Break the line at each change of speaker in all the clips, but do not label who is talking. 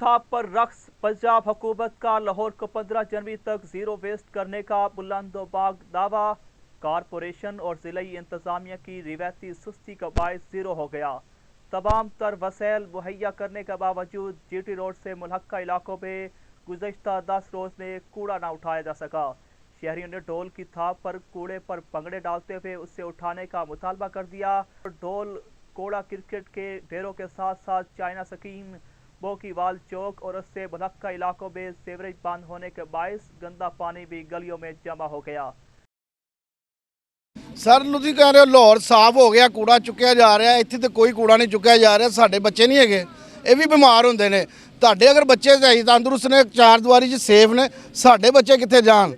थाप पर रक्स। पंजाब हुकूमत का लाहौर को 15 जनवरी तक जीरो वेस्ट करने का बुलंदोबाग दावा। कारपोरेशन और जिलाई इंतजामिया की रिवायती सुस्ती का बायस जीरो हो गया। तमाम तर वसैल मुहैया करने के बावजूद जीटी रोड से मुल्हक्का इलाकों में गुज़श्ता 10 रोज में कूड़ा ना उठाया जा सका। शहरियों ने ढोल की थाप पर कूड़े पर पंगड़े डालते हुए उससे उठाने का मुतालबा कर दिया। ढोल कोड़ा क्रिकेट के ढेरों के साथ साथ चाइना स्कीम बोकीवाल चौक और उससे मुल्हक्का इलाकों में सीवरेज बंद होने के बायस गंदा पानी भी गलियों में जमा हो गया।
सर तुसीं कह रहे हो लाहौर साफ हो गया, कूड़ा चुक्या जा रहा है, इत्थे तो कोई कूड़ा नहीं चुक्या जा रहा। साडे बच्चे नहीं है, ये भी बीमार होंदे ने। तुहाडे अगर बच्चे सही तंदुरुस्त ने, चार दीवारी च सेफ ने, साडे बच्चे कित्थे जान?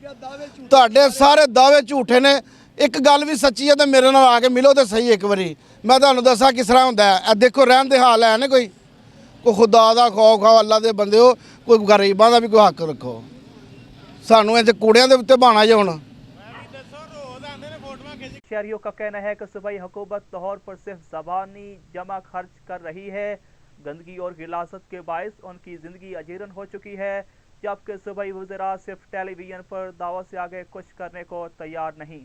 तुहाडे सारे दावे झूठे ने। एक गल भी सच्ची है तो मेरे नाल आके मिलो तो सही एक बारी, मैं तुहानूं दसां किस तरह हुंदा है। देखो रहन दे हाल है ने, कोई खुदा दा खौफ खाओ, अल्लाह दे बंदे हो, कोई गरीबां दा भी कोई हक रखो। सानूं इत्थे कूड़ियां दे उत्ते बहाना जे हुण।
शहरियों का कहना है कि सूबाई हुकूमत लाहौर पर सिर्फ ज़बानी जमा खर्च कर रही है। गंदगी और गिलासत के बायस उनकी ज़िंदगी अजीरन हो चुकी है, जबकि सूबाई वज़रा सिर्फ टेलीविज़न पर दावत से आगे कुछ करने को तैयार नहीं।